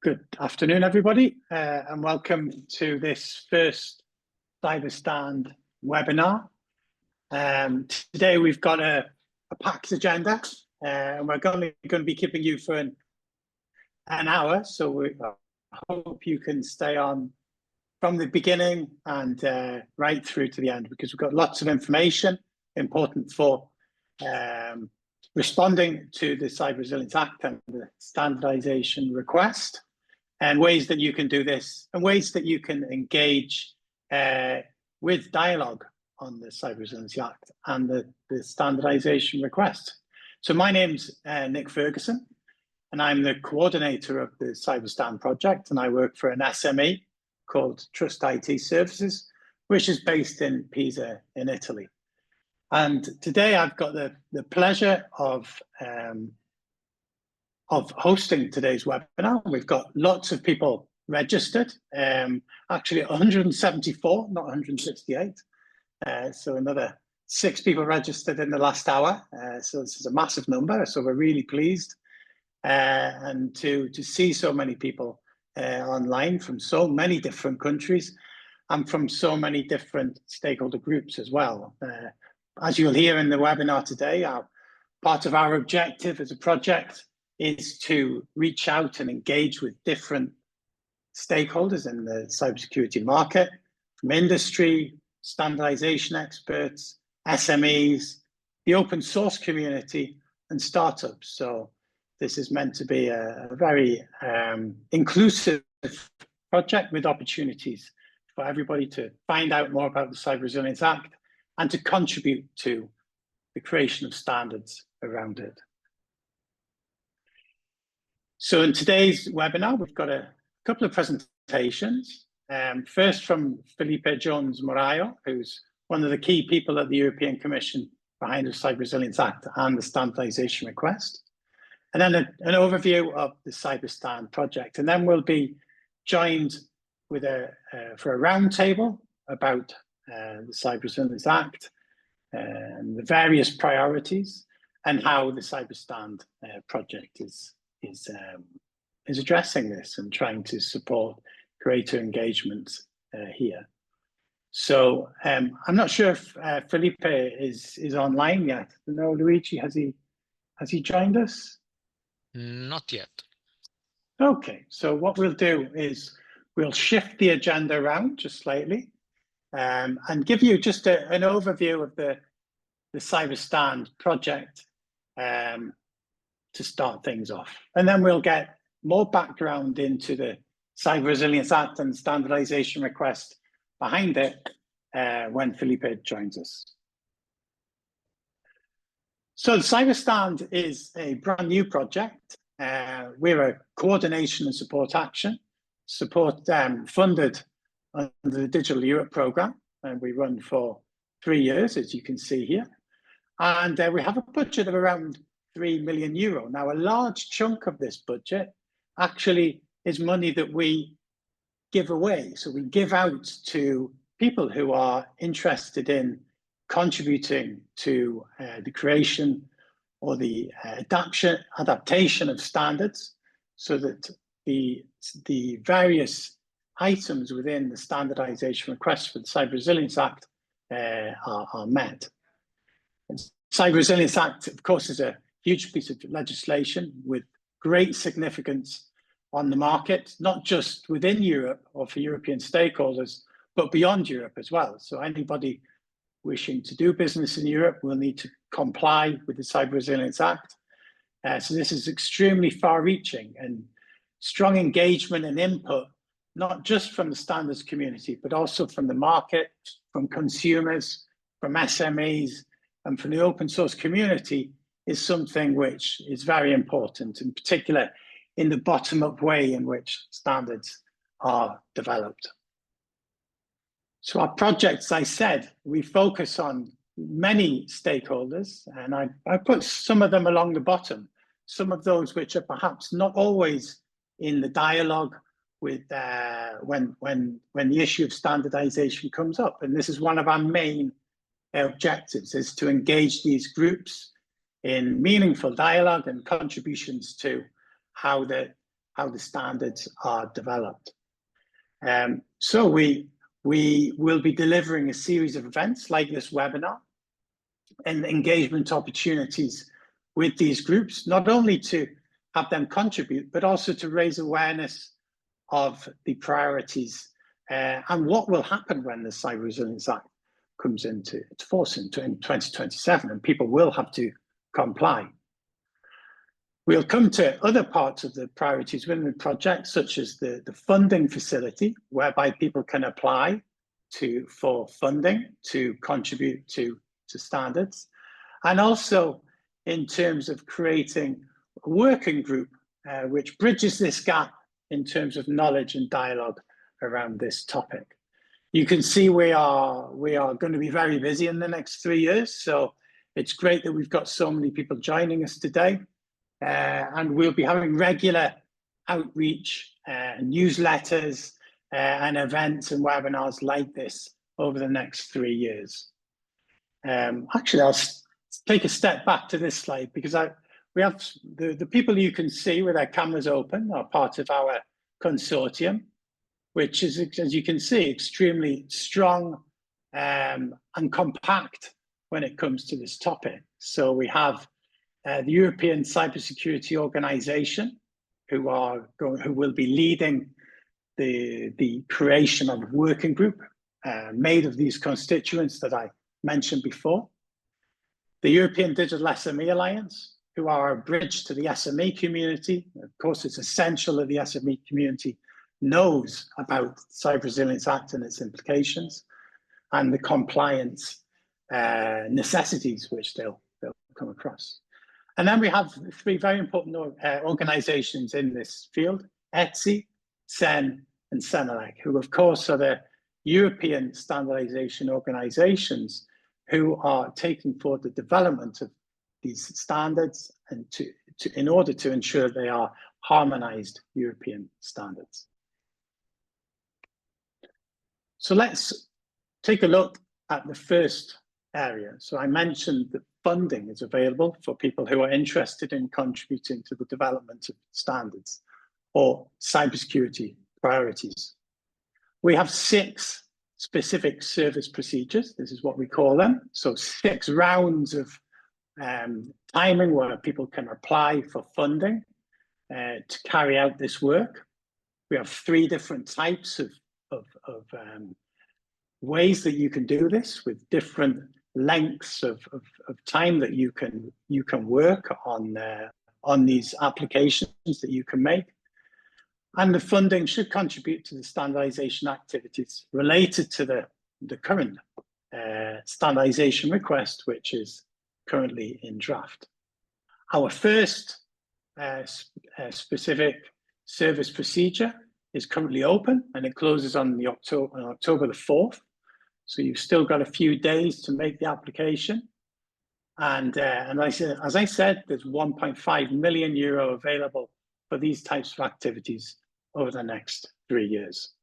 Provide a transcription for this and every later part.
Good afternoon, everybody, and welcome to this first CYBERSTAND webinar. Today we've got a packed agenda, and we're going to be keeping you for an hour, so I hope you can stay on from the beginning and right through to the end, because we've got lots of information important for responding to the Cyber Resilience Act and the standardisation request, and ways that you can do this, and ways that you can engage with dialogue on the Cyber Resilience Act and the standardisation request. So my name's Nick Ferguson, and I'm the coordinator of the CYBERSTAND project, and I work for an SME called Trust IT Services, which is based in Pisa in Italy. And today I've got the pleasure of hosting today's webinar. We've got lots of people registered, actually 174, not 168. So another 6 people registered in the last hour. So this is a massive number. So we're really pleased and to see so many people online from so many different countries and from so many different stakeholder groups as well. As you'll hear in the webinar today, part of our objective as a project is to reach out and engage with different stakeholders in the cybersecurity market, from industry, standardization experts, SMEs, the open source community, and startups. So this is meant to be a very inclusive project with opportunities for everybody to find out more about the Cyber Resilience Act and to contribute to the creation of standards around it. So in today's webinar, we've got a couple of presentations. First from Felipe Jones Morayo, who's one of the key people at the European Commission behind the Cyber Resilience Act and the standardization request. And then an overview of the CYBERSTAND project. And then we'll be joined with for a roundtable about the Cyber Resilience Act and the various priorities and how the CYBERSTAND project is addressing this and trying to support greater engagement here. So I'm not sure if Felipe is online yet. No, Luigi, has he joined us? Not yet. Okay, so what we'll do is we'll shift the agenda around just slightly and give you just an overview of the CYBERSTAND project to start things off. And then we'll get more background into the Cyber Resilience Act and standardization request behind it when Felipe joins us. So the CYBERSTAND is a brand new project. We're a coordination and support action, funded under the Digital Europe programme, and we run for 3 years, as you can see here. And we have a budget of around €3 million. Now, a large chunk of this budget actually is money that we give away. So we give out to people who are interested in contributing to the creation or the adaptation of standards, so that the various items within the standardization request for the Cyber Resilience Act are met. And Cyber Resilience Act, of course, is a huge piece of legislation with great significance on the market, not just within Europe or for European stakeholders, but beyond Europe as well. So anybody wishing to do business in Europe will need to comply with the Cyber Resilience Act. So this is extremely far-reaching, and strong engagement and input, not just from the standards community, but also from the market, from consumers, from SMEs, and from the open source community is something which is very important, in particular in the bottom-up way in which standards are developed. So our project, as I said, we focus on many stakeholders, and I put some of them along the bottom, some of those which are perhaps not always in the dialogue with when the issue of standardization comes up. And this is one of our main objectives, is to engage these groups in meaningful dialogue and contributions to how how the standards are developed. So we will be delivering a series of events like this webinar and engagement opportunities with these groups, not only to have them contribute, but also to raise awareness of the priorities and what will happen when the Cyber Resilience Act comes into force in 2027, and people will have to comply. We'll come to other parts of the priorities within the project, such as the funding facility, whereby people can apply for funding to contribute to standards, and also in terms of creating a working group which bridges this gap in terms of knowledge and dialogue around this topic. You can see we are going to be very busy in the next 3 years, so it's great that we've got so many people joining us today. And we'll be having regular outreach, newsletters, and events and webinars like this over the next 3 years. Actually, I'll take a step back to this slide because we have the people you can see with their cameras open are part of our consortium, which is, as you can see, extremely strong and compact when it comes to this topic. So we have the European Cybersecurity Organization, who will be leading the creation of a working group made of these constituents that I mentioned before. The European Digital SME Alliance, who are a bridge to the SME community. Of course, it's essential that the SME community knows about the Cyber Resilience Act and its implications and the compliance necessities which they'll come across. And then we have 3 very important organizations in this field, ETSI, CEN, and CENELEC, who of course are the European standardization organizations who are taking forward the development of these standards and in order to ensure they are harmonized European standards. So let's take a look at the first area. So I mentioned that funding is available for people who are interested in contributing to the development of standards or cybersecurity priorities. We have 6 specific service procedures. This is what we call them. So 6 rounds of timing where people can apply for funding to carry out this work. We have 3 different types of ways that you can do this with different lengths of time that you can work on these applications that you can make. And the funding should contribute to the standardization activities related to the current standardization request, which is currently in draft. Our first specific service procedure is currently open and it closes on October the 4th. So you've still got a few days to make the application. And as I said, there's 1.5 million euro available for these types of activities over the next 3 years.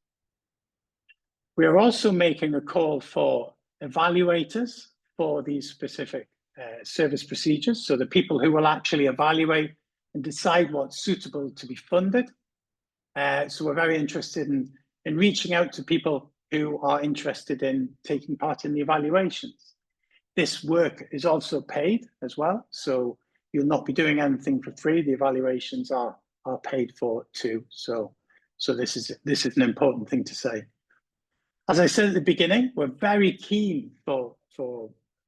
We are also making a call for evaluators for these specific service procedures. So the people who will actually evaluate and decide what's suitable to be funded. So we're very interested in reaching out to people who are interested in taking part in the evaluations. This work is also paid as well, so you'll not be doing anything for free. The evaluations are paid for too. So this is an important thing to say. As I said at the beginning, we're very keen for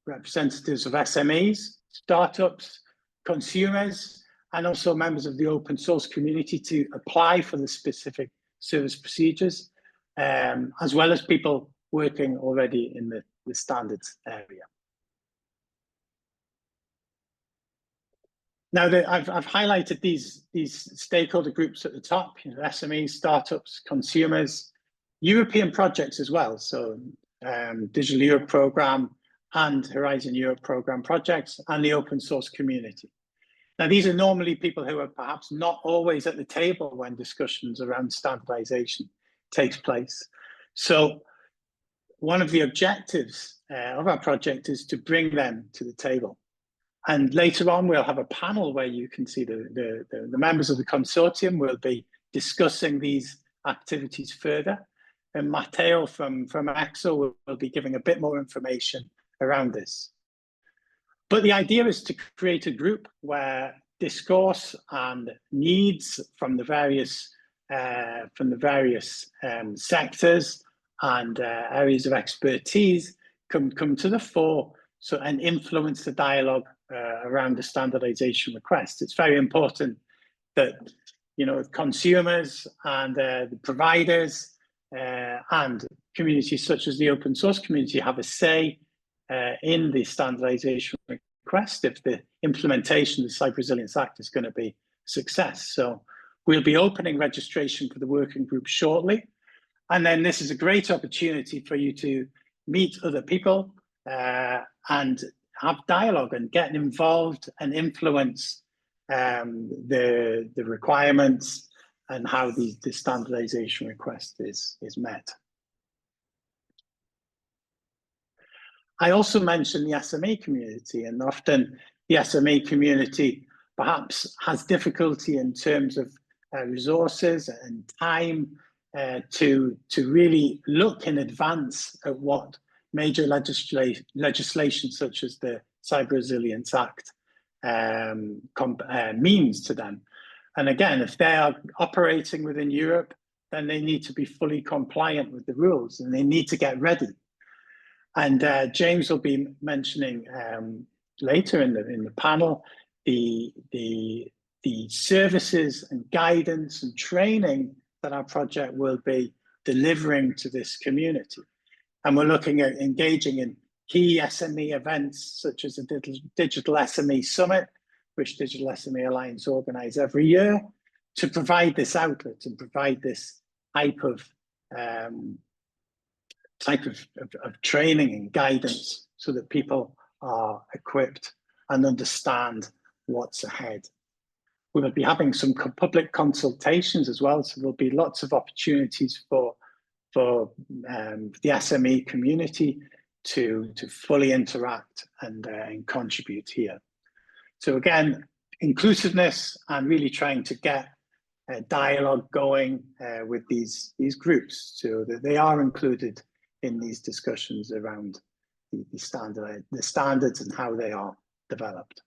representatives of SMEs, startups, consumers, and also members of the open source community to apply for the specific service procedures, as well as people working already in the standards area. Now, I've highlighted these stakeholder groups at the top, SMEs, startups, consumers, European projects as well. So Digital Europe Programme and Horizon Europe Programme projects and the open source community. Now, these are normally people who are perhaps not always at the table when discussions around standardization takes place. So one of the objectives of our project is to bring them to the table. And later on, we'll have a panel where you can see the members of the consortium will be discussing these activities further. And Matteo from EXO will be giving a bit more information around this. But the idea is to create a group where discourse and needs from the various sectors and areas of expertise come to the fore, and influence the dialogue around the standardization request. It's very important that consumers and the providers and communities such as the open source community have a say in the standardization request if the implementation of the Cyber Resilience Act is going to be a success. So we'll be opening registration for the working group shortly. And then this is a great opportunity for you to meet other people and have dialogue and get involved and influence the requirements and how the standardization request is met. I also mentioned the SMA community, and often the SMA community perhaps has difficulty in terms of resources and time to really look in advance at what major legislation such as the Cyber Resilience Act means to them. And again, if they are operating within Europe, then they need to be fully compliant with the rules and they need to get ready. And James will be mentioning later in the panel the services and guidance and training that our project will be delivering to this community. And we're looking at engaging in key SME events such as the Digital SME Summit, which Digital SME Alliance organise every year, to provide this outlet and provide this type of training and guidance so that people are equipped and understand what's ahead. We'll be having some public consultations as well, so there'll be lots of opportunities for the SME community to fully interact and contribute here. So again, inclusiveness and really trying to get a dialogue going with these groups so that they are included in these discussions around the standards and how they are developed.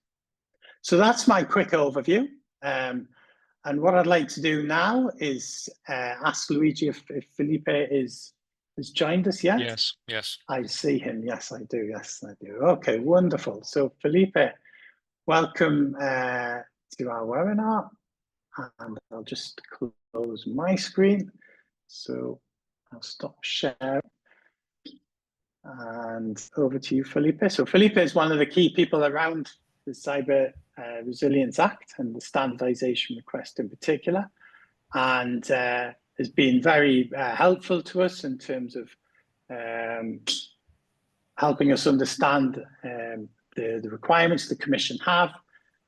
So that's my quick overview. And what I'd like to do now is ask Luigi if Felipe has joined us yet. Yes. I see him. Yes, I do. Yes, I do. Okay, wonderful. So Felipe, welcome to our webinar. And I'll just close my screen. So I'll stop sharing. And over to you, Felipe. So Felipe is one of the key people around the Cyber Resilience Act and the standardization request in particular, and has been very helpful to us in terms of helping us understand the requirements the Commission have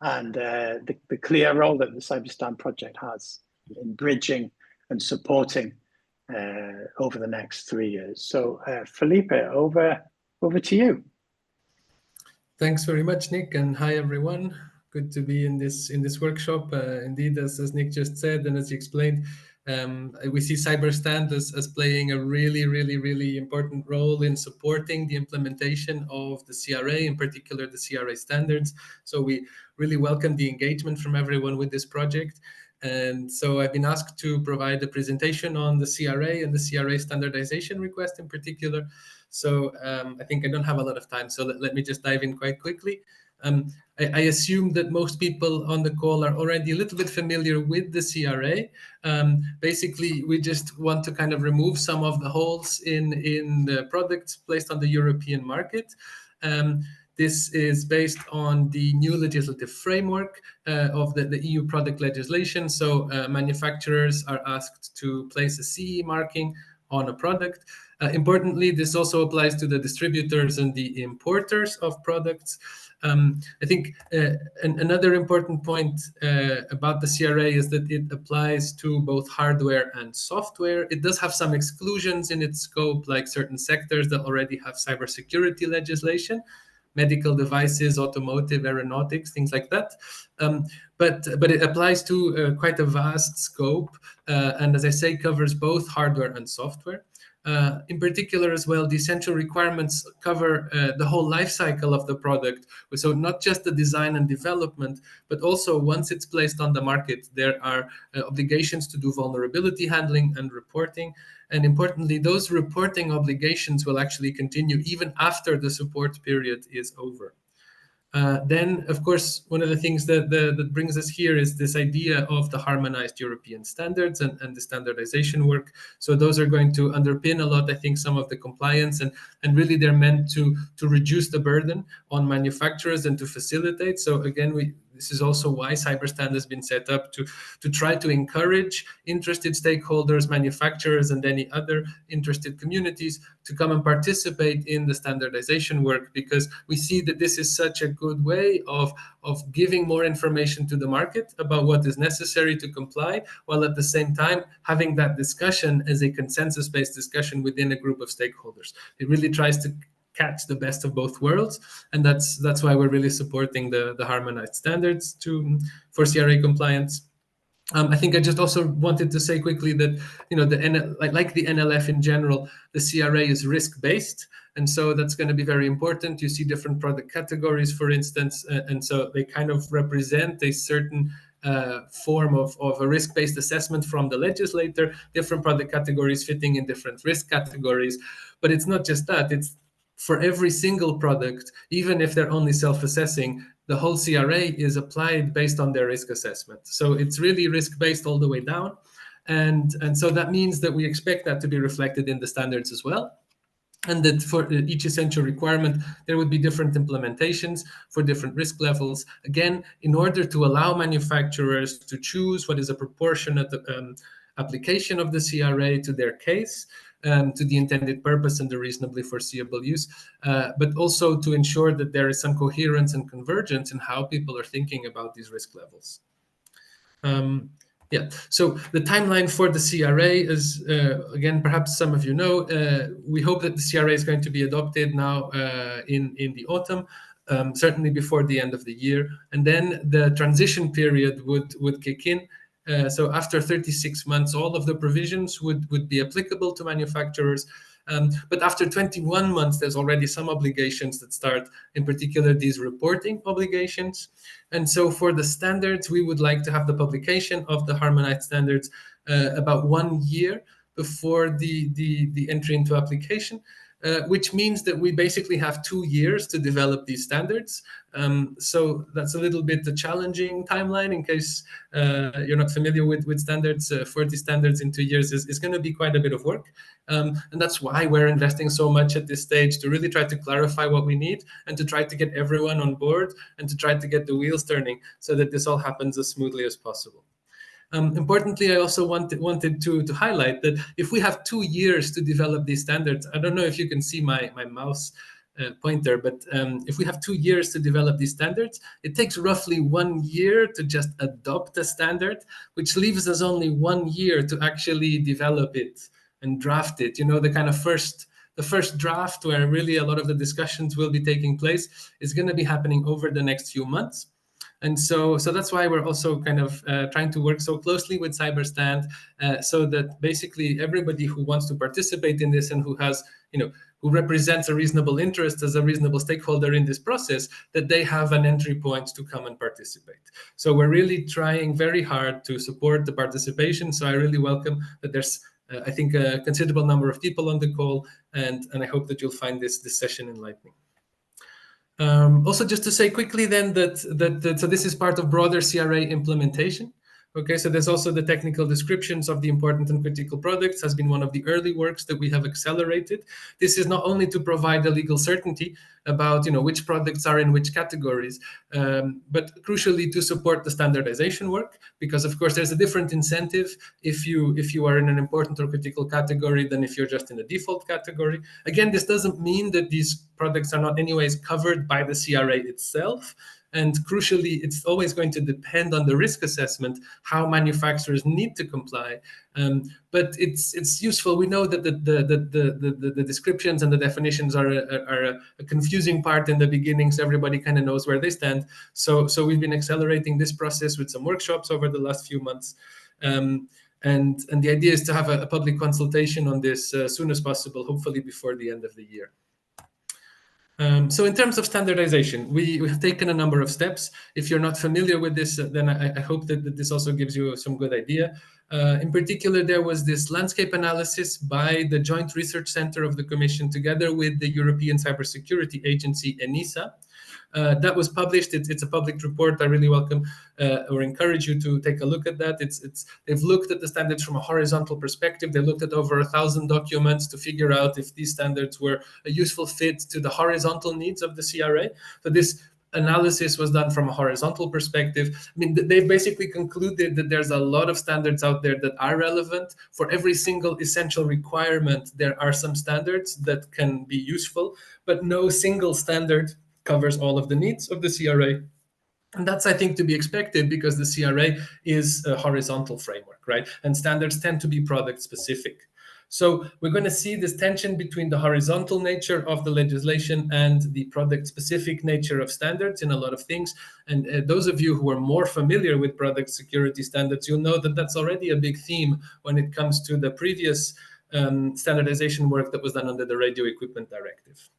and the clear role that the CYBERSTAND project has in bridging and supporting over the next 3 years. So Felipe, over to you. Thanks very much, Nick, and hi everyone. Good to be in this workshop. Indeed, as Nick just said and as he explained, we see CYBERSTAND as playing a really important role in supporting the implementation of the CRA, in particular the CRA standards. So we really welcome the engagement from everyone with this project. And so I've been asked to provide a presentation on the CRA and the CRA standardization request in particular. So I think I don't have a lot of time, so let me just dive in quite quickly. I assume that most people on the call are already a little bit familiar with the CRA. Basically, we just want to kind of remove some of the holes in the products placed on the European market. This is based on the new legislative framework of the EU product legislation. So manufacturers are asked to place a CE marking on a product. Importantly, this also applies to the distributors and the importers of products. I think another important point about the CRA is that it applies to both hardware and software. It does have some exclusions in its scope, like certain sectors that already have cybersecurity legislation, medical devices, automotive, aeronautics, things like that. but it applies to quite a vast scope, and as I say, covers both hardware and software. In particular as well, the essential requirements cover the whole life cycle of the product. So not just the design and development, but also once it's placed on the market, there are obligations to do vulnerability handling and reporting. And importantly, those reporting obligations will actually continue even after the support period is over. Then, of course, one of the things that brings us here is this idea of the harmonized European standards and the standardization work. So those are going to underpin a lot, I think, some of the compliance, and really they're meant to reduce the burden on manufacturers and to facilitate. So again, this is also why CYBERSTAND has been set up to try to encourage interested stakeholders, manufacturers, and any other interested communities to come and participate in the standardization work, because we see that this is such a good way of giving more information to the market about what is necessary to comply, while at the same time having that discussion as a consensus-based discussion within a group of stakeholders. It really tries to catch the best of both worlds, and that's why we're really supporting the harmonized standards for CRA compliance. I think I just also wanted to say quickly that, you know, like the NLF in general, the CRA is risk-based, and so that's going to be very important. You see different product categories, for instance, and so they kind of represent a certain form of a risk-based assessment from the legislator, different product categories fitting in different risk categories. But it's not just that, it's for every single product, even if they're only self-assessing, the whole CRA is applied based on their risk assessment. So it's really risk-based all the way down. And so that means that we expect that to be reflected in the standards as well. And that for each essential requirement, there would be different implementations for different risk levels. Again, in order to allow manufacturers to choose what is a proportionate application of the CRA to their case, to the intended purpose and the reasonably foreseeable use, but also to ensure that there is some coherence and convergence in how people are thinking about these risk levels. Yeah, so the timeline for the CRA is, again, perhaps some of you know, we hope that the CRA is going to be adopted now in the autumn, certainly before the end of the year. And then the transition period would kick in. So after 36 months, all of the provisions would be applicable to manufacturers. But after 21 months, there's already some obligations that start, in particular, these reporting obligations. And so for the standards, we would like to have the publication of the harmonized standards about 1 year before the entry into application. Which means that we basically have 2 years to develop these standards. So that's a little bit a challenging timeline in case you're not familiar with standards. 40 standards in 2 years is going to be quite a bit of work. And that's why we're investing so much at this stage, to really try to clarify what we need and to try to get everyone on board and to try to get the wheels turning so that this all happens as smoothly as possible. Importantly, I also wanted to highlight that if we have 2 years to develop these standards, I don't know if you can see my mouse pointer, but if we have 2 years to develop these standards, it takes roughly 1 year to just adopt a standard, which leaves us only 1 year to actually develop it and draft it. You know, the kind of the first draft where really a lot of the discussions will be taking place is going to be happening over the next few months. And so that's why we're also kind of trying to work so closely with CYBERSTAND, so that basically everybody who wants to participate in this and who has, who represents a reasonable interest as a reasonable stakeholder in this process, that they have an entry point to come and participate. So we're really trying very hard to support the participation. So I really welcome that there's, I think, a considerable number of people on the call, and I hope that you'll find this session enlightening. Also, just to say quickly then that so this is part of broader CRA implementation. Okay, so there's also the technical descriptions of the important and critical products has been one of the early works that we have accelerated. This is not only to provide a legal certainty about which products are in which categories, but crucially to support the standardization work, because of course there's a different incentive if you are in an important or critical category than if you're just in a default category. Again, this doesn't mean that these products are not anyways covered by the CRA itself. And crucially, it's always going to depend on the risk assessment, how manufacturers need to comply. But it's useful. We know that the descriptions and the definitions are a confusing part in the beginning, so everybody kind of knows where they stand. So we've been accelerating this process with some workshops over the last few months. And the idea is to have a public consultation on this as soon as possible, hopefully before the end of the year. So in terms of standardization, we have taken a number of steps. If you're not familiar with this, then I hope that this also gives you some good idea. In particular, there was this landscape analysis by the Joint Research Center of the Commission together with the European Cybersecurity Agency, ENISA. That was published. It's a public report. I really welcome or encourage you to take a look at that. They've looked at the standards from a horizontal perspective. They looked at over 1,000 documents to figure out if these standards were a useful fit to the horizontal needs of the CRA. So this analysis was done from a horizontal perspective. I mean, they've basically concluded that there's a lot of standards out there that are relevant. For every single essential requirement, there are some standards that can be useful, but no single standard covers all of the needs of the CRA. And that's, I think, to be expected because the CRA is a horizontal framework, right? And standards tend to be product specific. So we're going to see this tension between the horizontal nature of the legislation and the product-specific nature of standards in a lot of things. And those of you who are more familiar with product security standards, you'll know that that's already a big theme when it comes to the previous standardization work that was done under the Radio Equipment Directive.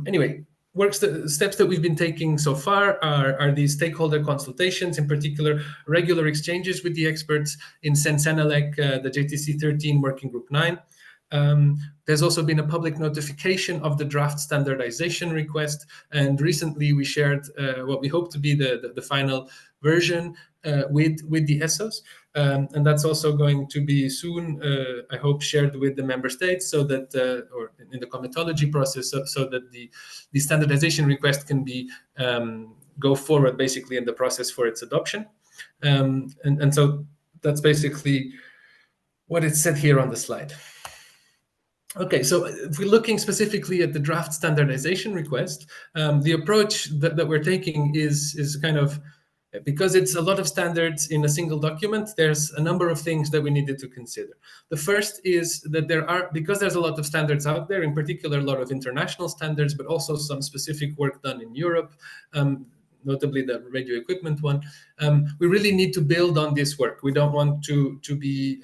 Anyway, steps that we've been taking so far are these stakeholder consultations, in particular, regular exchanges with the experts in Sensenelec, the JTC 13 Working Group 9. There's also been a public notification of the draft standardization request, and recently we shared what we hope to be the final version with the ESOs. And that's also going to be soon, I hope, shared with the member states so that, or in the comitology process, so that the standardization request can be go forward basically in the process for its adoption. And so that's basically what it said here on the slide. Okay, so if we're looking specifically at the draft standardization request, the approach that we're taking is kind of, because it's a lot of standards in a single document, there's a number of things that we needed to consider. The first is that because there's a lot of standards out there, in particular a lot of international standards, but also some specific work done in Europe, notably the radio equipment one, we really need to build on this work. We don't want to be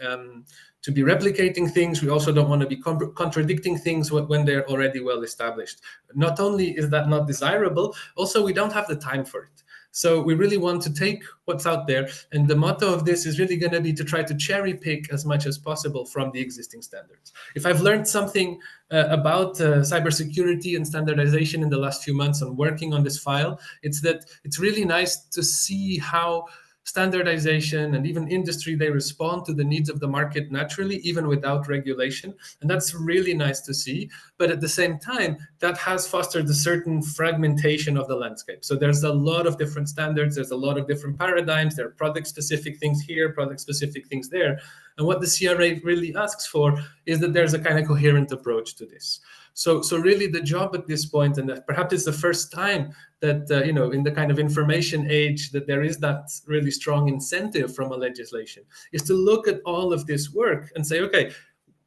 replicating things. We also don't want to be contradicting things when they're already well established. Not only is that not desirable, also we don't have the time for it. So we really want to take what's out there. And the motto of this is really going to be to try to cherry pick as much as possible from the existing standards. If I've learned something about cybersecurity and standardization in the last few months on working on this file, it's that it's really nice to see how standardization and even industry, they respond to the needs of the market naturally, even without regulation. And that's really nice to see. But at the same time, that has fostered a certain fragmentation of the landscape. So there's a lot of different standards. There's a lot of different paradigms. There are product-specific things here, product-specific things there. And what the CRA really asks for is that there's a kind of coherent approach to this. So really the job at this point, and perhaps it's the first time that, in the kind of information age that there is that really strong incentive from a legislation, is to look at all of this work and say, okay,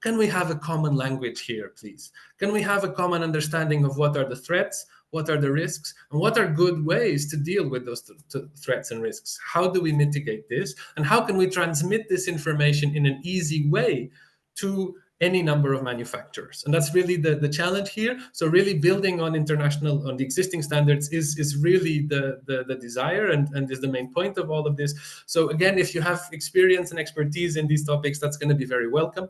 can we have a common language here, please? Can we have a common understanding of what are the threats, what are the risks, and what are good ways to deal with those threats and risks? How do we mitigate this? And how can we transmit this information in an easy way to any number of manufacturers? And that's really the challenge here. So really building on the existing standards is really the desire and is the main point of all of this. So again, if you have experience and expertise in these topics, that's going to be very welcome.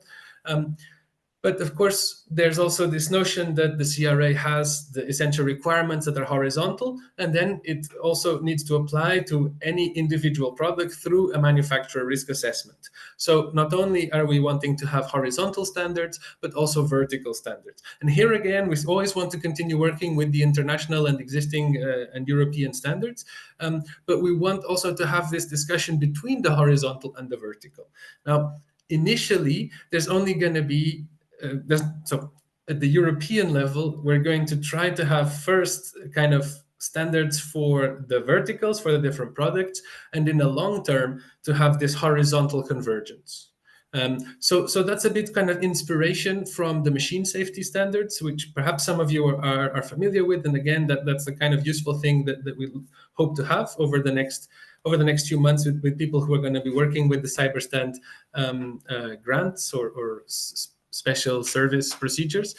But of course, there's also this notion that the CRA has the essential requirements that are horizontal, and then it also needs to apply to any individual product through a manufacturer risk assessment. So not only are we wanting to have horizontal standards, but also vertical standards. And here again, we always want to continue working with the international and existing and European standards, but we want also to have this discussion between the horizontal and the vertical. Now, initially, there's only going to be so at the European level, we're going to try to have first kind of standards for the verticals, for the different products, and in the long term to have this horizontal convergence. So that's a bit kind of inspiration from the machine safety standards, which perhaps some of you are familiar with. And again, that's the kind of useful thing that we hope to have over the next few months with people who are going to be working with the CYBERSTAND grants or special service procedures.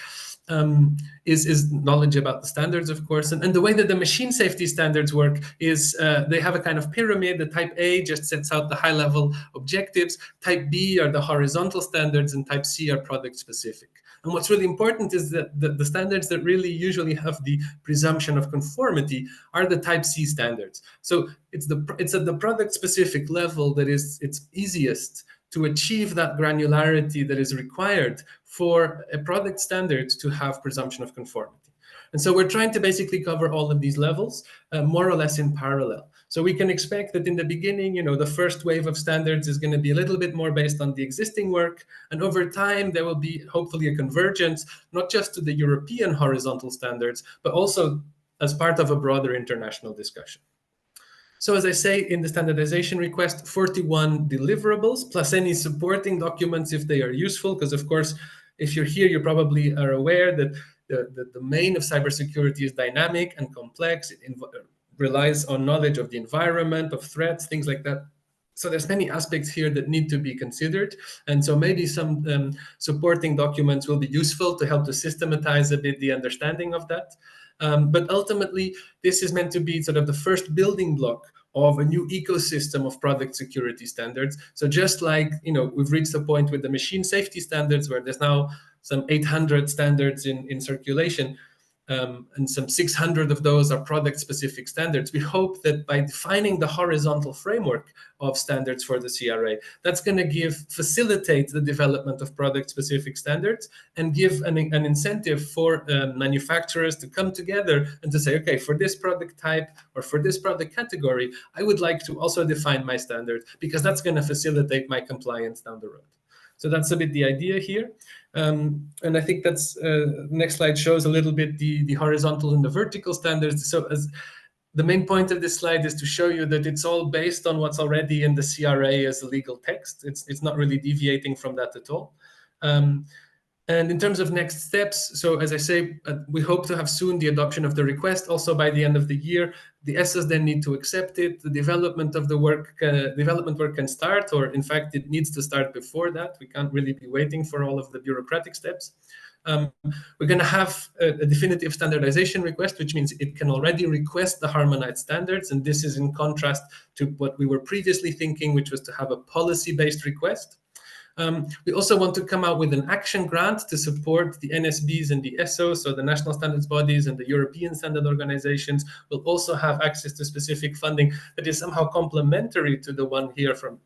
Is knowledge about the standards, of course. And the way that the machine safety standards work is they have a kind of pyramid. The type A just sets out the high-level objectives. Type B are the horizontal standards, and type C are product-specific. And what's really important is that the standards that really usually have the presumption of conformity are the type C standards. So it's at the product-specific level that it's easiest to achieve that granularity that is required for a product standard to have presumption of conformity. And so we're trying to basically cover all of these levels more or less in parallel. So we can expect that in the beginning, the first wave of standards is going to be a little bit more based on the existing work. And over time, there will be hopefully a convergence, not just to the European horizontal standards, but also as part of a broader international discussion. So as I say, in the standardization request, 41 deliverables, plus any supporting documents if they are useful, because of course, if you're here, you probably are aware that the domain of cybersecurity is dynamic and complex. It relies on knowledge of the environment, of threats, things like that. So there's many aspects here that need to be considered. And so maybe some supporting documents will be useful to help to systematize a bit the understanding of that. But ultimately, this is meant to be sort of the first building block of a new ecosystem of product security standards. So just like, we've reached a point with the machine safety standards where there's now some 800 standards in circulation, and some 600 of those are product-specific standards. We hope that by defining the horizontal framework of standards for the CRA, that's going to facilitate the development of product-specific standards and give an incentive for manufacturers to come together and to say, okay, for this product type or for this product category, I would like to also define my standard because that's going to facilitate my compliance down the road. So that's a bit the idea here. And I think that's next slide shows a little bit the horizontal and the vertical standards. So as the main point of this slide is to show you that it's all based on what's already in the CRA as a legal text. It's not really deviating from that at all. And in terms of next steps, so as I say, we hope to have soon the adoption of the request. Also by the end of the year, the ESAs then need to accept it. The development of the work, development work can start, or in fact, it needs to start before that. We can't really be waiting for all of the bureaucratic steps. We're going to have a definitive standardization request, which means it can already request the harmonized standards. And this is in contrast to what we were previously thinking, which was to have a policy-based request. We also want to come out with an action grant to support the NSBs and the ESOs, so the national standards bodies and the European standard organizations will also have access to specific funding that is somehow complementary to the one here from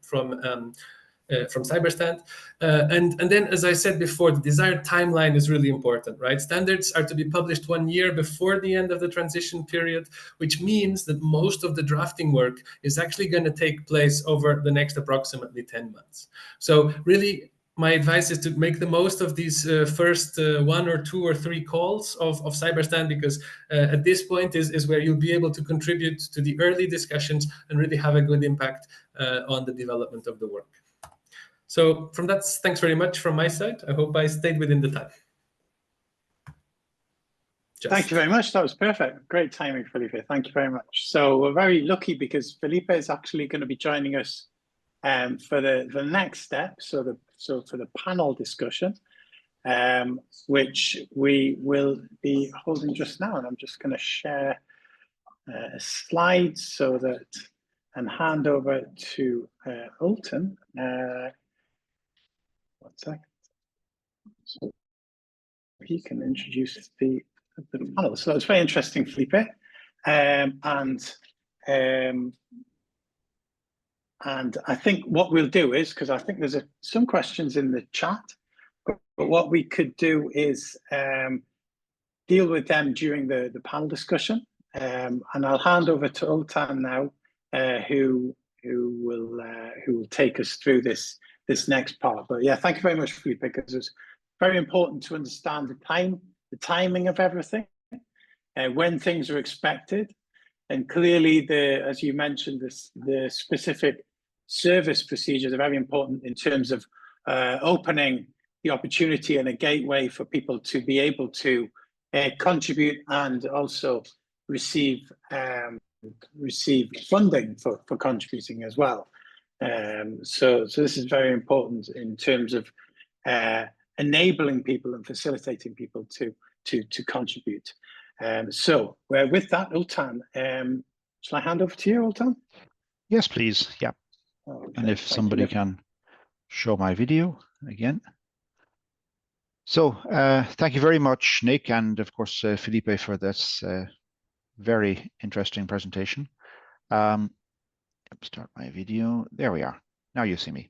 CYBERSTAND. And then, as I said before, the desired timeline is really important, right? Standards are to be published 1 year before the end of the transition period, which means that most of the drafting work is actually going to take place over the next approximately 10 months. So really, my advice is to make the most of these first 1 or 2 or 3 calls of CYBERSTAND, because at this point is where you'll be able to contribute to the early discussions and really have a good impact on the development of the work. So from that, thanks very much from my side. I hope I stayed within the time. Thank you very much. That was perfect. Great timing, Felipe. Thank you very much. So we're very lucky because Felipe is actually going to be joining us for the next step. So for the panel discussion, which we will be holding just now. And I'm just going to share a slide so that and hand over to Ultan. 1 second. So he can introduce the panel. So it's very interesting, Felipe. And I think what we'll do is, because I think there's some questions in the chat, but what we could do is deal with them during the panel discussion. And I'll hand over to Ultan now, who will take us through this next part. But yeah, thank you very much, Felipe, because it's very important to understand the timing of everything, when things are expected, And clearly, as you mentioned, the specific service procedures are very important in terms of opening the opportunity and a gateway for people to be able to contribute and also receive funding for contributing as well. So this is very important in terms of enabling people and facilitating people to contribute. So with that, Ultan, shall I hand over to you, Ultan? Yes, please. Yeah. Okay, and if somebody can show my video again. So thank you very much, Nick, and of course, Felipe, for this very interesting presentation. Start my video. There we are. Now you see me.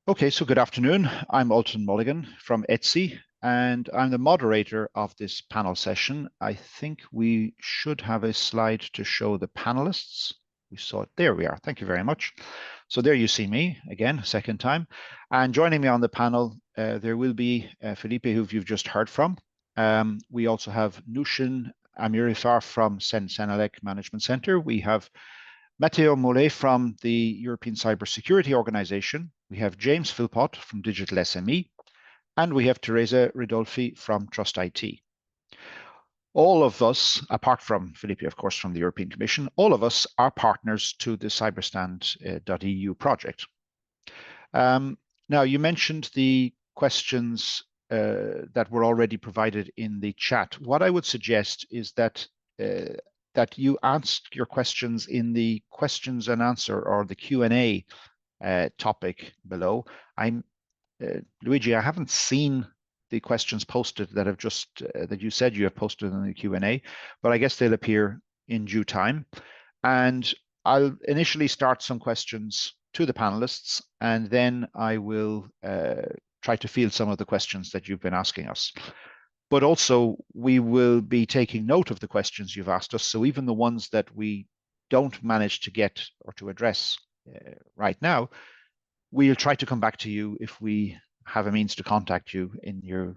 Okay, so good afternoon. I'm Ultan Mulligan from ETSI, and I'm the moderator of this panel session. I think we should have a slide to show the panelists. We saw it. There we are. Thank you very much. So there you see me again, second time. And joining me on the panel, there will be Felipe, who you've just heard from. We also have Nushin Amirifar from Senelec Management Center. We have Matteo Mollet from the European Cybersecurity Organization. We have James Philpott from Digital SME. And we have Teresa Ridolfi from Trust IT. All of us, apart from Felipe, of course, from the European Commission, all of us are partners to the CYBERSTAND.eu project. Now, you mentioned the questions that were already provided in the chat. What I would suggest is that that you ask your questions in the questions and answer or the Q&A topic below. Luigi, I haven't seen the questions posted that have just that you said you have posted in the Q&A, but I guess they'll appear in due time. And I'll initially start some questions to the panelists, and then I will try to field some of the questions that you've been asking us. But also, we will be taking note of the questions you've asked us. So even the ones that we don't manage to get or to address right now, we'll try to come back to you if we have a means to contact you in your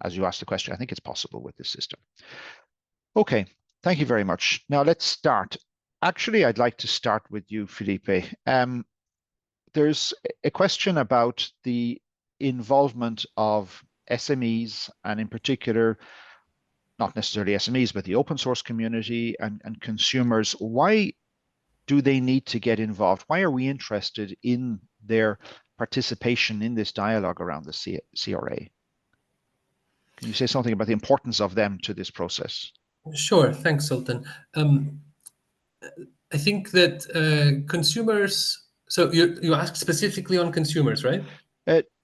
as you ask the question. I think it's possible with this system. Okay, thank you very much. Now let's start. Actually, I'd like to start with you, Felipe. There's a question about the involvement of SMEs, and in particular, not necessarily SMEs, but the open source community and consumers. Why do they need to get involved? Why are we interested in their participation in this dialogue around the CRA? Can you say something about the importance of them to this process? Sure, thanks, Sultan. I think that consumers, so you asked specifically on consumers, right?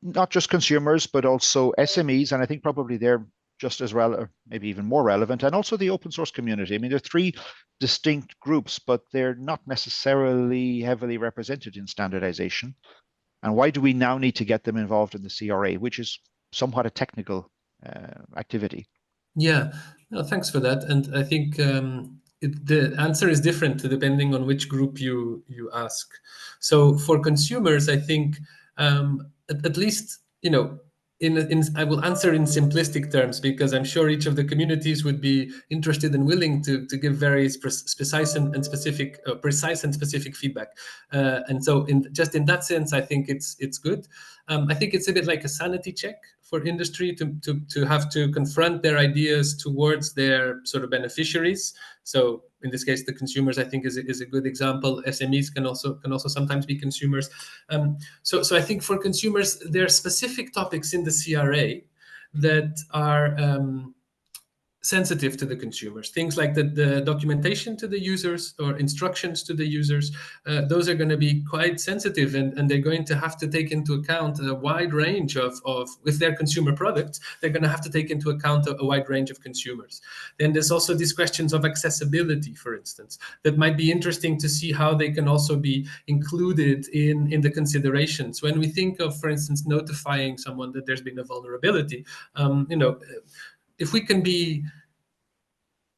Not just consumers, but also SMEs, and I think probably they're just as relevant, maybe even more relevant, and also the open source community. I mean, there are three distinct groups, but they're not necessarily heavily represented in standardization. And why do we now need to get them involved in the CRA, which is somewhat a technical activity? Yeah, no, thanks for that. And I think the answer is different depending on which group you ask. So for consumers, I think at least, you know, I will answer in simplistic terms, because I'm sure each of the communities would be interested and willing to give very precise and specific feedback. And so just in that sense, I think it's good. I think it's a bit like a sanity check for industry to have to confront their ideas towards their sort of beneficiaries. So in this case, the consumers, I think, is a good example. SMEs can also sometimes be consumers. So I think for consumers, there are specific topics in the CRA that are sensitive to the consumers. Things like the documentation to the users or instructions to the users, those are going to be quite sensitive, and they're going to have to take into account a wide range of with their consumer products, they're going to have to take into account a wide range of consumers. Then there's also these questions of accessibility, for instance, that might be interesting to see how they can also be included in the considerations. When we think of, for instance, notifying someone that there's been a vulnerability, if we can be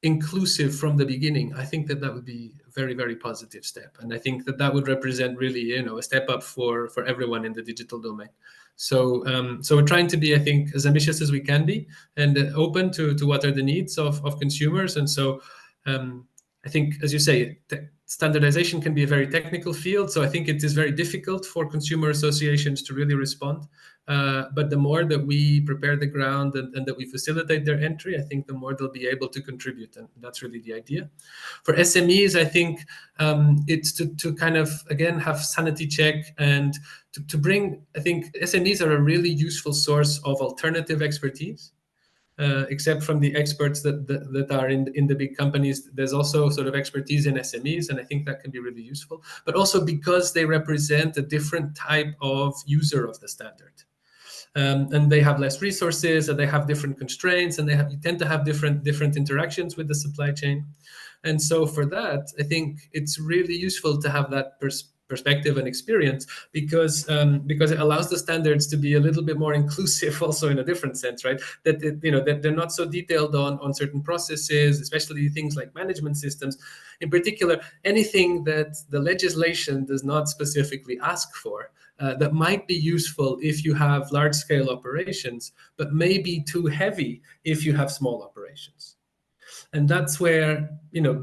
inclusive from the beginning, I think that would be a very, very positive step. And I think that would represent really, a step up for everyone in the digital domain. So we're trying to be, I think, as ambitious as we can be and open to what are the needs of consumers. And so I think, as you say, standardization can be a very technical field, so I think it is very difficult for consumer associations to really respond. But the more that we prepare the ground and that we facilitate their entry, I think the more they'll be able to contribute, and that's really the idea. For SMEs, I think it's to kind of, again, have sanity check and to bring, I think SMEs are a really useful source of alternative expertise. Except from the experts that are in the big companies, there's also sort of expertise in SMEs, and I think that can be really useful. But also because they represent a different type of user of the standard. And they have less resources, and they have different constraints, and you tend to have different interactions with the supply chain. And so for that, I think it's really useful to have that perspective and experience, because it allows the standards to be a little bit more inclusive, also in a different sense, right? That that they're not so detailed on certain processes, especially things like management systems. In particular, anything that the legislation does not specifically ask for, that might be useful if you have large-scale operations, but may be too heavy if you have small operations. And that's where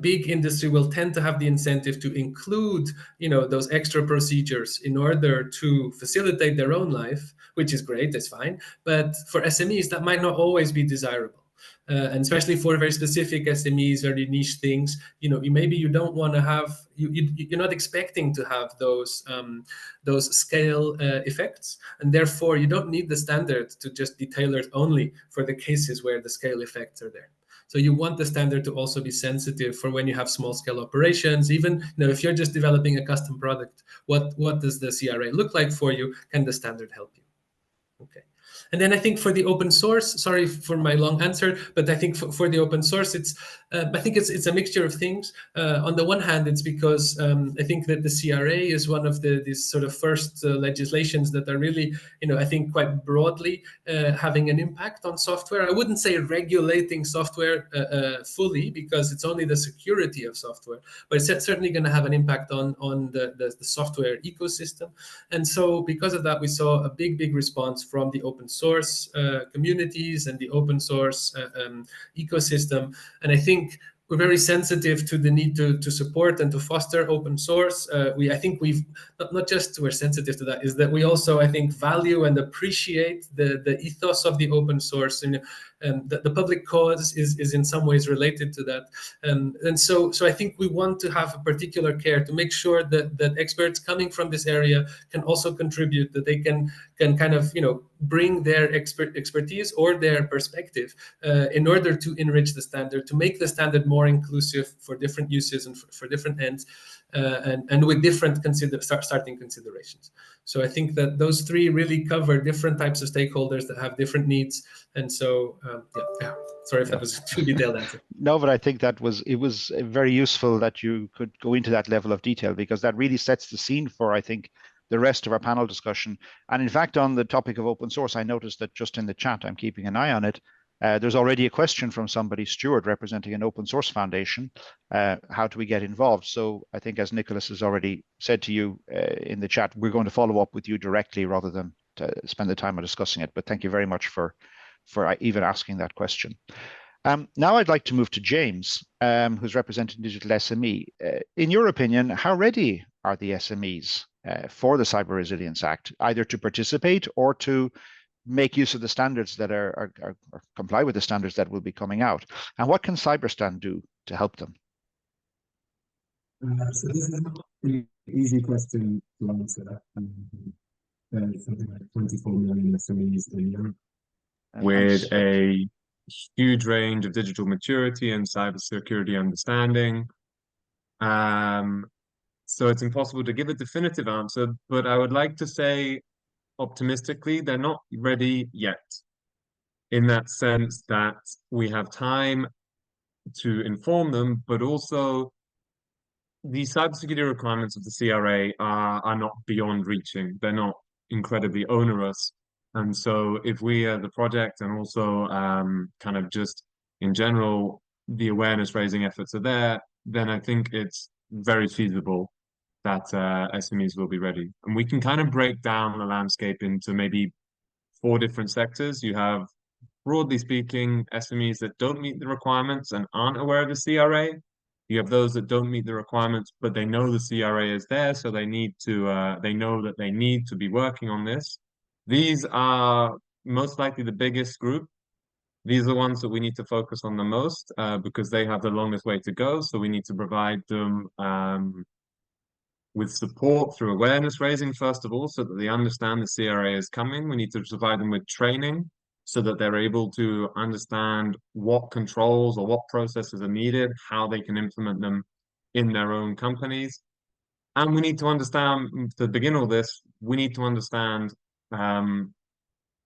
big industry will tend to have the incentive to include those extra procedures in order to facilitate their own life, which is great, that's fine. But for SMEs, that might not always be desirable. And especially for very specific SMEs, very niche things, maybe you don't want to have, you're not expecting to have those scale effects, and therefore you don't need the standard to just be tailored only for the cases where the scale effects are there. So you want the standard to also be sensitive for when you have small scale operations. Even if you're just developing a custom product, what does the CRA look like for you? Can the standard help you? Okay. And then I think for the open source, sorry for my long answer, but I think for the open source, I think it's a mixture of things. On the one hand, it's because I think that the CRA is one of these sort of first legislations that are really, I think quite broadly having an impact on software. I wouldn't say regulating software fully, because it's only the security of software, but it's certainly going to have an impact on the software ecosystem. And so because of that, we saw a big response from the open source communities and the open source ecosystem. And I think we're very sensitive to the need to support and to foster open source. I think we've not just we're sensitive to that, is that we also, I think, value and appreciate the ethos of the open source, and the public cause is in some ways related to that. And so I think we want to have a particular care to make sure that experts coming from this area can also contribute, that they can kind of bring their expertise or their perspective in order to enrich the standard, to make the standard more inclusive for different uses and for different ends, and with different starting considerations. So I think that those three really cover different types of stakeholders that have different needs. And so, sorry if that was a too detailed answer. No, but I think it was very useful that you could go into that level of detail, because that really sets the scene for, I think, the rest of our panel discussion. And in fact, on the topic of open source, I noticed that just in the chat, I'm keeping an eye on it. There's already a question from somebody, Stuart, representing an open source foundation. How do we get involved? So I think, as Nicholas has already said to you in the chat, we're going to follow up with you directly rather than to spend the time on discussing it. But thank you very much for even asking that question. Now I'd like to move to James, who's representing Digital SME. In your opinion, how ready are the SMEs for the Cyber Resilience Act, either to participate or to make use of the standards that are comply with the standards that will be coming out? And what can CYBERSTAND do to help them? So this is an easy question to answer. There's something like 24 million SMEs in Europe, with a huge range of digital maturity and cybersecurity understanding. So it's impossible to give a definitive answer, but I would like to say, optimistically, they're not ready yet, in that sense that we have time to inform them, but also the cybersecurity requirements of the CRA are not beyond reaching. They're not incredibly onerous. And so if we the project, and also kind of just in general, the awareness raising efforts are there, then I think it's very feasible that SMEs will be ready. And we can kind of break down the landscape into maybe 4 different sectors. You have, broadly speaking, SMEs that don't meet the requirements and aren't aware of the CRA. You have those that don't meet the requirements, but they know the CRA is there, so they need to they know that they need to be working on this. These are most likely the biggest group. These are the ones that we need to focus on the most because they have the longest way to go. So we need to provide them with support through awareness raising, first of all, so that they understand the CRA is coming. We need to provide them with training so that they're able to understand what controls or what processes are needed, how they can implement them in their own companies. And we need to understand, to begin all this, we need to understand kind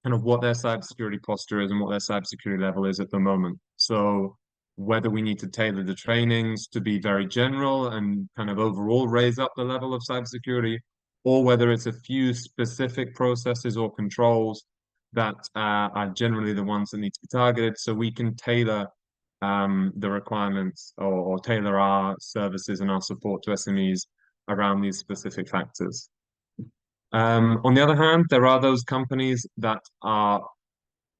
of what their cybersecurity posture is and what their cybersecurity level is at the moment. So whether we need to tailor the trainings to be very general and kind of overall raise up the level of cybersecurity, or whether it's a few specific processes or controls that are generally the ones that need to be targeted, so we can tailor the requirements or tailor our services and our support to SMEs around these specific factors. On the other hand, there are those companies that are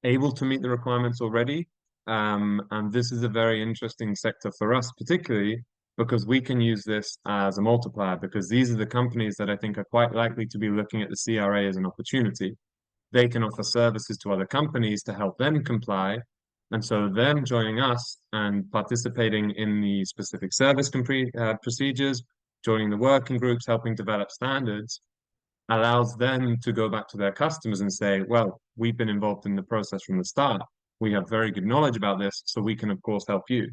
able to meet the requirements already. And this is a very interesting sector for us, particularly because we can use this as a multiplier, because these are the companies that I think are quite likely to be looking at the CRA as an opportunity. They can offer services to other companies to help them comply. And so them joining us and participating in the specific service procedures, joining the working groups, helping develop standards, allows them to go back to their customers and say, well, we've been involved in the process from the start. We have very good knowledge about this, so we can, of course, help you.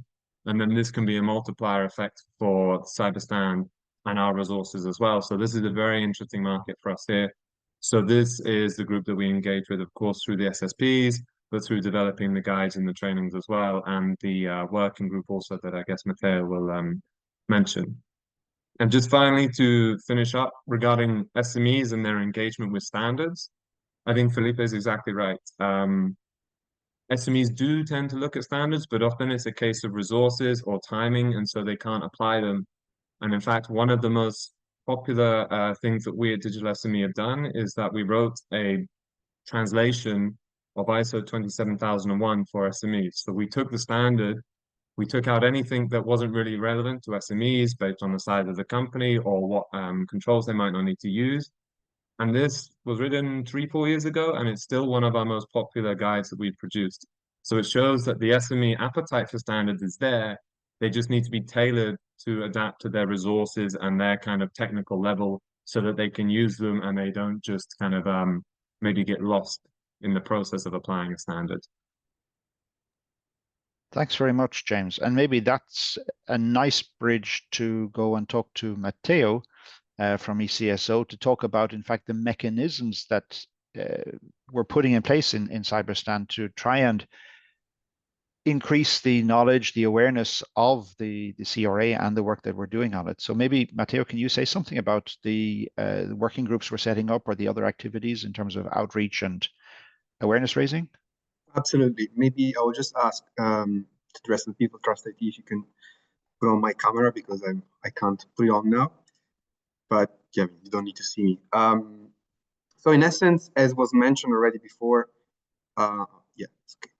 And then this can be a multiplier effect for CYBERSTAND and our resources as well. So this is a very interesting market for us here. So this is the group that we engage with, of course, through the SSPs, but through developing the guides and the trainings as well, and the working group also that I guess Matteo will mention. And just finally, to finish up regarding SMEs and their engagement with standards, I think Felipe is exactly right. SMEs do tend to look at standards, but often it's a case of resources or timing, and so they can't apply them. And in fact, one of the most popular things that we at Digital SME have done is that we wrote a translation of ISO 27001 for SMEs. So we took the standard, we took out anything that wasn't really relevant to SMEs based on the size of the company or what controls they might not need to use. And this was written 3-4 years ago, and it's still one of our most popular guides that we've produced. So it shows that the SME appetite for standards is there. They just need to be tailored to adapt to their resources and their kind of technical level so that they can use them and they don't just kind of maybe get lost in the process of applying a standard. Thanks very much, James. And maybe that's a nice bridge to go and talk to Matteo from ECSO to talk about, in fact, the mechanisms that we're putting in place in CYBERSTAND to try and increase the knowledge, the awareness of the CRA and the work that we're doing on it. So maybe, Matteo, can you say something about the working groups we're setting up or the other activities in terms of outreach and awareness raising? Absolutely. Maybe I will just ask to the rest of the people, Trust IT, if you can put on my camera because I can't put it on now. But yeah, you don't need to see me. So in essence, as was mentioned already before, it's okay.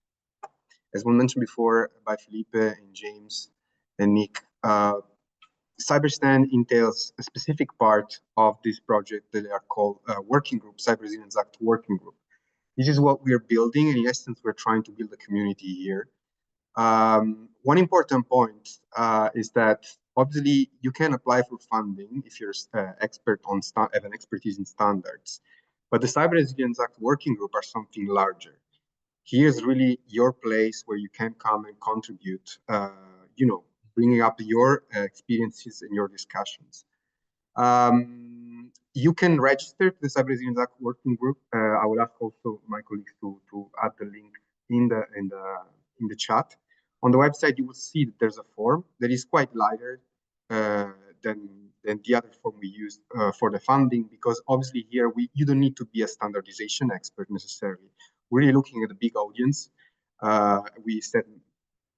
As was mentioned before by Felipe and James and Nick, CYBERSTAND entails a specific part of this project that are called working group, Cyber Resilience Act working group. This is what we are building, and in essence, we're trying to build a community here. One important point is that obviously you can apply for funding if you're expert on have an expertise in standards, but the Cyber Resilience Act working group are something larger. Here's really your place where you can come and contribute. Bringing up your experiences and your discussions. You can register to the Cyber Resilience Act working group. I will ask also my colleagues to add the link in the chat. On the website, you will see that there's a form that is quite lighter than the other form we used for the funding, because obviously here you don't need to be a standardization expert necessarily. We're really looking at a big audience. We said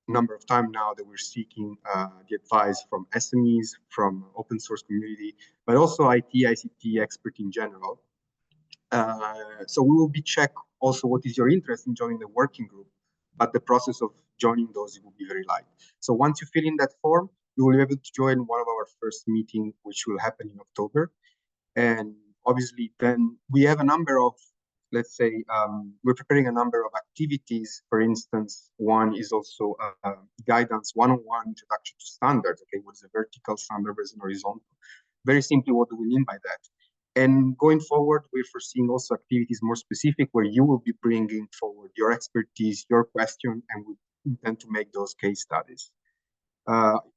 a number of times now that we're seeking the advice from SMEs, from open source community, but also IT, ICT expert in general. So we will be check also what is your interest in joining the working group, but the process of joining those will be very light. So once you fill in that form, you will be able to join one of our first meeting, which will happen in October. And obviously, then we have a number of, let's say, we're preparing a number of activities. For instance, one is also a guidance, one-on-one introduction to standards. Okay, what is a vertical standard versus an horizontal? Very simply, what do we mean by that? And going forward, we're foreseeing also activities more specific where you will be bringing forward your expertise, your question, and we intend to make those case studies.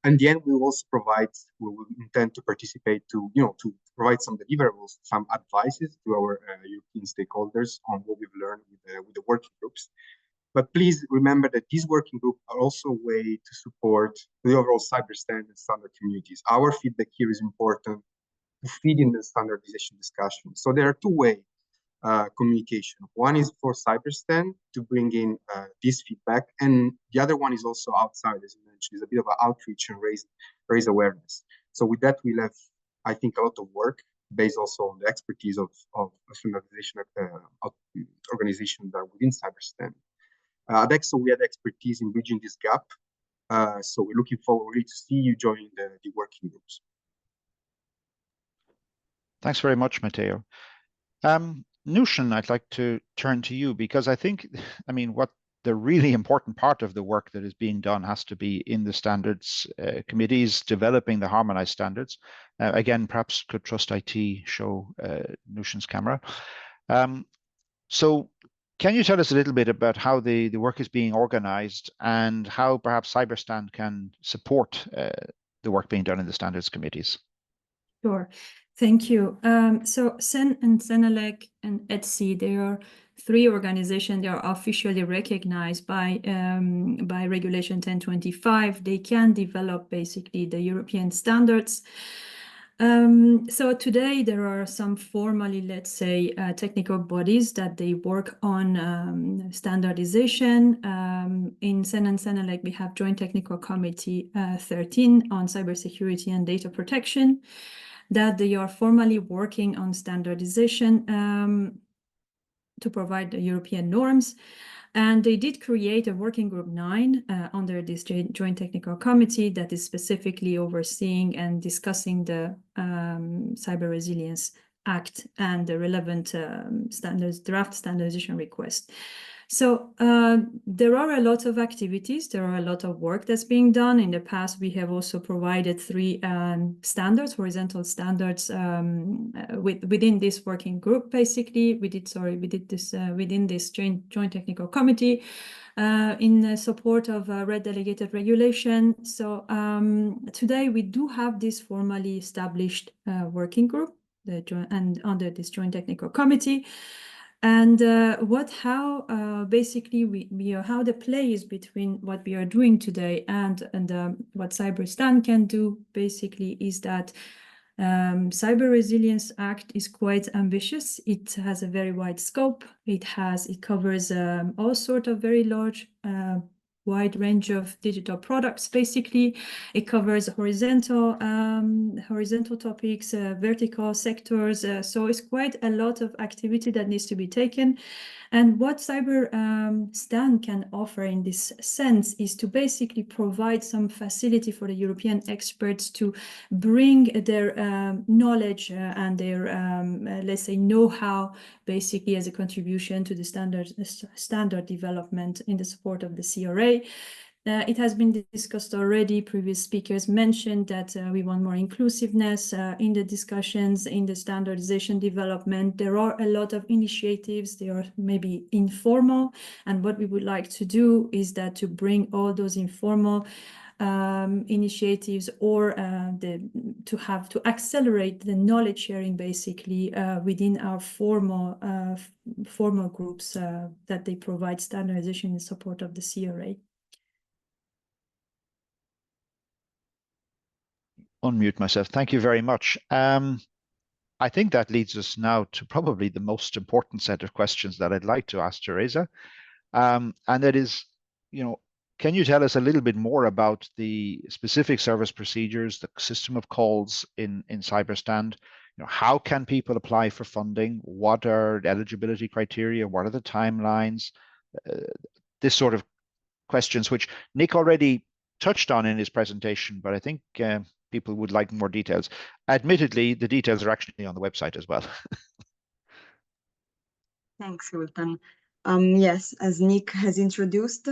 In the end, we will also we will intend to participate to provide some deliverables, some advices to our European stakeholders on what we've learned with the working groups. But please remember that these working groups are also a way to support the overall CYBERSTAND and standard communities. Our feedback here is important to feed in the standardization discussion. So there are two ways communication. One is for CYBERSTAND to bring in this feedback, and the other one is also outside, as you mentioned, is a bit of an outreach and raise awareness. So with that, we'll have, I think, a lot of work based also on the expertise of standardization organizations that are within CYBERSTAND. At EXO, we had expertise in bridging this gap. So we're looking forward really to see you join the working groups. Thanks very much, Matteo. Nushin, I'd like to turn to you because I think, what the really important part of the work that is being done has to be in the standards committees, developing the harmonized standards. Again, perhaps could Trust IT show Nushin's camera. So can you tell us a little bit about how the work is being organized and how perhaps CYBERSTAND can support the work being done in the standards committees? Sure. Thank you. So CEN and CENELEC and ETSI, they are three organizations. They are officially recognized by Regulation 1025. They can develop basically the European standards. So today there are some formally, let's say, technical bodies that they work on standardization. In CEN and CENELEC, we have Joint Technical Committee 13 on cybersecurity and data protection, that they are formally working on standardization to provide the European norms. And they did create a working group 9 under this Joint Technical Committee that is specifically overseeing and discussing the Cyber Resilience Act and the relevant draft standardization request. So there are a lot of activities, there are a lot of work that's being done. In the past, we have also provided 3 standards, horizontal standards within this working group, basically. We did this within this joint technical committee in support of red delegated regulation. So today we do have this formally established working group and under this joint technical committee. And basically how the play is between what we are doing today and what CYBERSTAND can do basically is that Cyber Resilience Act is quite ambitious. It has a very wide scope. It covers all sorts of very large wide range of digital products. Basically, it covers horizontal topics, vertical sectors. So it's quite a lot of activity that needs to be taken. And what CYBERSTAND can offer in this sense is to basically provide some facility for the European experts to bring their knowledge and their, let's say, know-how, basically as a contribution to the standard development in the support of the CRA. It has been discussed already. Previous speakers mentioned that we want more inclusiveness in the discussions, in the standardization development. There are a lot of initiatives. They are maybe informal. And what we would like to do is that to bring all those informal initiatives or to accelerate the knowledge sharing basically within our formal groups that they provide standardization in support of the CRA. Unmute myself. Thank you very much. I think that leads us now to probably the most important set of questions that I'd like to ask Teresa. And that is, can you tell us a little bit more about the specific service procedures, the system of calls in CYBERSTAND? How can people apply for funding? What are the eligibility criteria? What are the timelines? This sort of questions, which Nick already touched on in his presentation, but I think people would like more details. Admittedly, the details are actually on the website as well. Thanks, Sultan. Yes, as Nick has introduced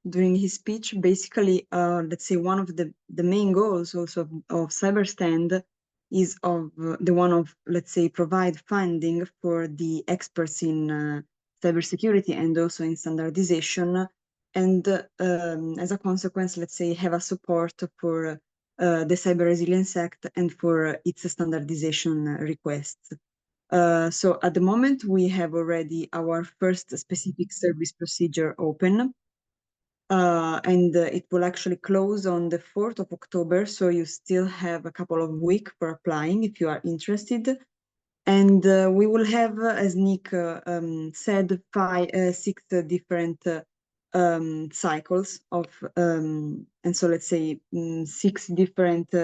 during his speech, basically, let's say one of the main goals also of CYBERSTAND is the one of, let's say, provide funding for the experts in cybersecurity and also in standardization. And as a consequence, let's say, have a support for the Cyber Resilience Act and for its standardization requests. So at the moment, we have already our first specific service procedure open. And it will actually close on the 4th of October. So you still have a couple of weeks for applying if you are interested. And we will have, as Nick said, 6 different cycles of, and so let's say 6 different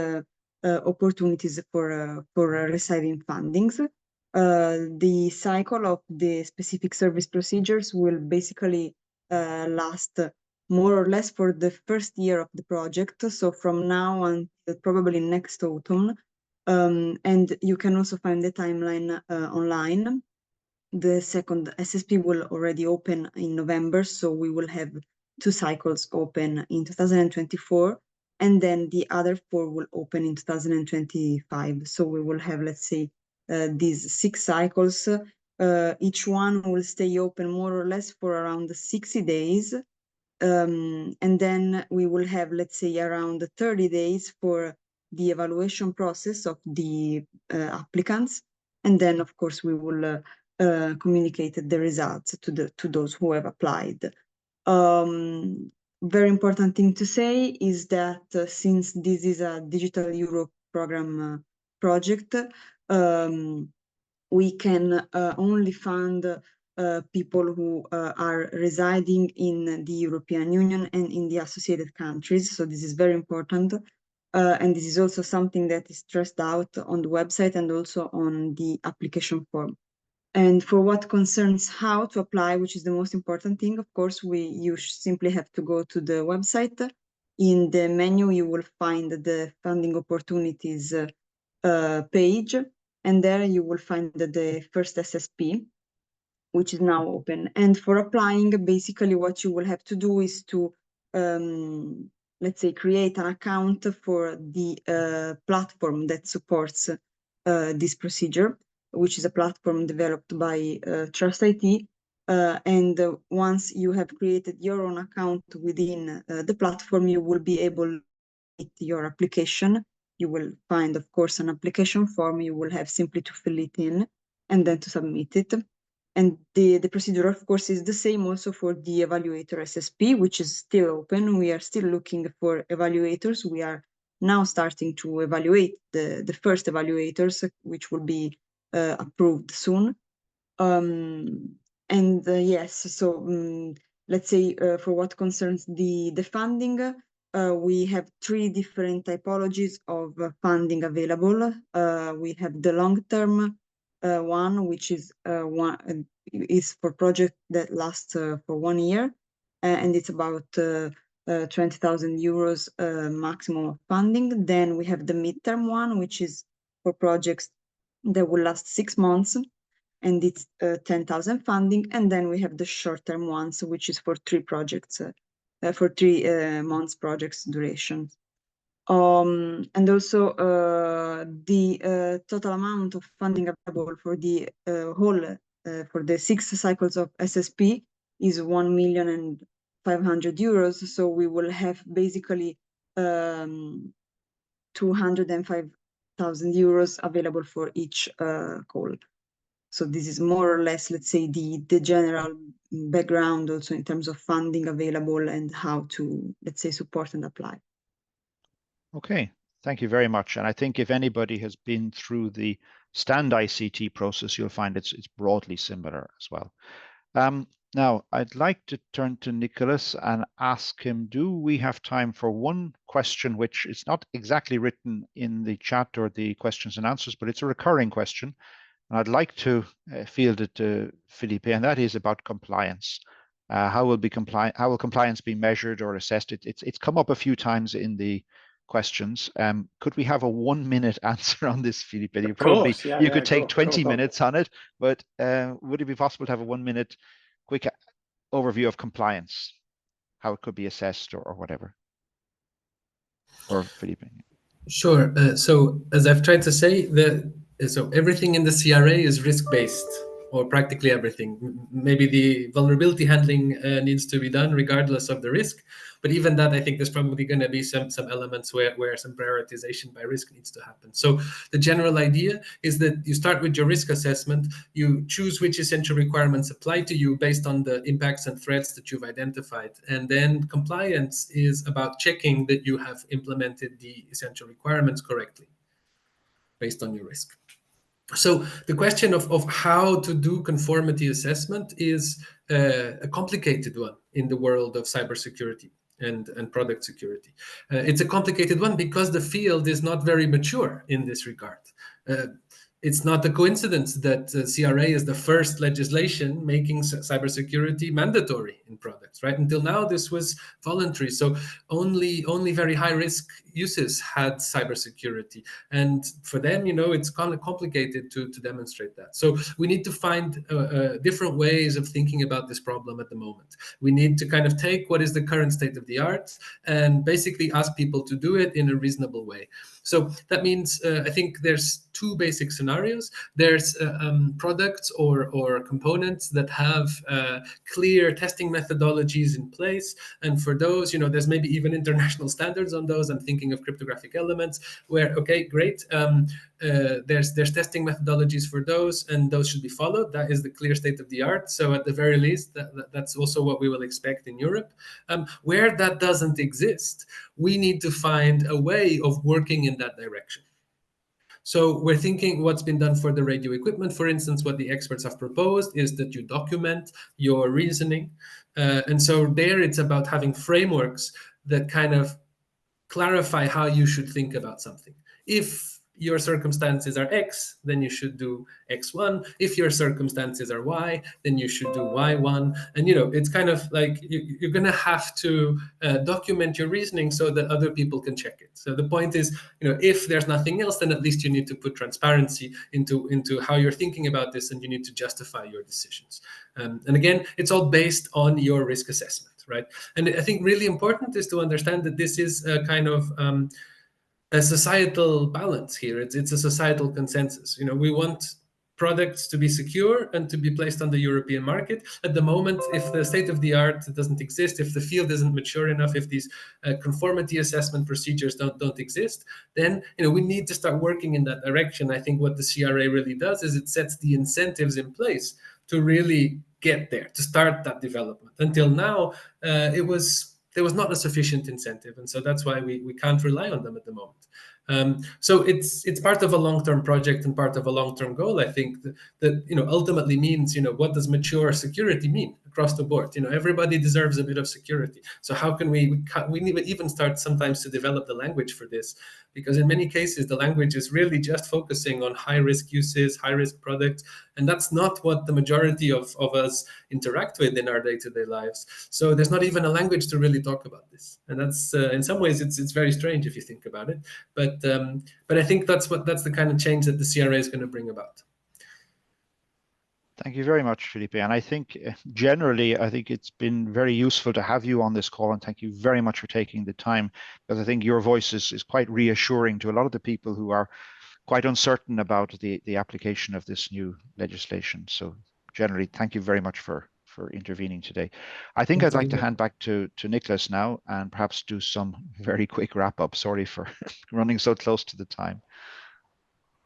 opportunities for receiving fundings. The cycle of the specific service procedures will basically last more or less for the first year of the project. So from now until probably next autumn. And you can also find the timeline online. The second SSP will already open in November, so we will have 2 cycles open in 2024, and then the other 4 will open in 2025. So we will have, let's say, these 6 cycles. Each one will stay open more or less for around 60 days. And then we will have, let's say, around 30 days for the evaluation process of the applicants. And then, of course, we will communicate the results to those who have applied. Very important thing to say is that since this is a Digital Europe program project, we can only fund people who are residing in the European Union and in the associated countries. So this is very important. And this is also something that is stressed out on the website and also on the application form. And for what concerns how to apply, which is the most important thing, of course, you simply have to go to the website. In the menu, you will find the funding opportunities page, and there you will find the first SSP, which is now open. And for applying, basically what you will have to do is to, let's say, create an account for the platform that supports this procedure, which is a platform developed by Trust IT. And once you have created your own account within the platform, you will be able to submit your application. You will find, of course, an application form. You will have simply to fill it in and then to submit it. And the procedure, of course, is the same also for the evaluator SSP, which is still open. We are still looking for evaluators. We are now starting to evaluate the first evaluators, which will be approved soon. Yes, so let's say for what concerns the funding, we have 3 different typologies of funding available. We have the long-term one, which is for project that lasts for 1 year, and it's about 20,000 euros maximum of funding. Then we have the midterm one, which is for projects that will last 6 months, and it's 10,000 funding. And then we have the short-term ones, which is for 3 projects, for 3 months projects duration. And also the total amount of funding available for the whole, for the 6 cycles of SSP is 1,500,000 euros. So we will have basically 205,000 euros available for each call. So this is more or less, let's say, the general background also in terms of funding available and how to, let's say, support and apply. Okay, thank you very much. And I think if anybody has been through the Stand ICT process, you'll find it's broadly similar as well. Now, I'd like to turn to Nicholas and ask him, do we have time for one question, which is not exactly written in the chat or the questions and answers, but it's a recurring question. And I'd like to field it to Felipe, and that is about compliance. How will compliance be measured or assessed? It's come up a few times in the questions. Could we have a 1 minute answer on this, Felipe? You could take 20 minutes on it, but would it be possible to have a 1 minute quick overview of compliance, how it could be assessed or whatever? Or Felipe? Sure. So as I've tried to say, so everything in the CRA is risk-based, or practically everything. Maybe the vulnerability handling needs to be done regardless of the risk, but even that, I think there's probably going to be some elements where some prioritization by risk needs to happen. So the general idea is that you start with your risk assessment, you choose which essential requirements apply to you based on the impacts and threats that you've identified, and then compliance is about checking that you have implemented the essential requirements correctly based on your risk. So the question of how to do conformity assessment is a complicated one in the world of cybersecurity and product security. It's a complicated one because the field is not very mature in this regard. It's not a coincidence that CRA is the first legislation making cybersecurity mandatory in products, right? Until now, this was voluntary. So only very high risk uses had cybersecurity. And for them, it's kind of complicated to demonstrate that. So we need to find different ways of thinking about this problem at the moment. We need to kind of take what is the current state of the art and basically ask people to do it in a reasonable way. So that means I think there's two basic scenarios. There's products or components that have clear testing methodologies in place. And for those, there's maybe even international standards on those. I'm thinking of cryptographic elements where, okay, great. There's testing methodologies for those, and those should be followed. That is the clear state of the art. So at the very least, that's also what we will expect in Europe. Where that doesn't exist, we need to find a way of working in that direction. So we're thinking what's been done for the radio equipment, for instance, what the experts have proposed is that you document your reasoning. And so there it's about having frameworks that kind of clarify how you should think about something. If your circumstances are X, then you should do X1. If your circumstances are Y, then you should do Y1. And, it's kind of like you're going to have to document your reasoning so that other people can check it. So the point is, if there's nothing else, then at least you need to put transparency into how you're thinking about this, and you need to justify your decisions. And again, it's all based on your risk assessment, right? And I think really important is to understand that this is a kind of a societal balance here. It's a societal consensus. We want products to be secure and to be placed on the European market. At the moment, if the state of the art doesn't exist, if the field isn't mature enough, if these conformity assessment procedures don't exist, then we need to start working in that direction. I think what the CRA really does is it sets the incentives in place to really get there, to start that development. Until now, there was not a sufficient incentive, and so that's why we can't rely on them at the moment. So it's part of a long-term project and part of a long-term goal. I think that ultimately means what does mature security mean across the board? Everybody deserves a bit of security. So how can we need to even start sometimes to develop the language for this, because in many cases the language is really just focusing on high-risk uses, high-risk products, and that's not what the majority of us interact with in our day-to-day lives. So there's not even a language to really talk about this, and that's in some ways it's very strange if you think about it. But I think that's the kind of change that the CRA is going to bring about. Thank you very much, Felipe. And I think generally, I think it's been very useful to have you on this call, and thank you very much for taking the time, because I think your voice is quite reassuring to a lot of the people who are quite uncertain about the application of this new legislation. So generally, thank you very much for intervening today. I think I'd like to hand back to Nicholas now and perhaps do some very quick wrap up. Sorry for running so close to the time.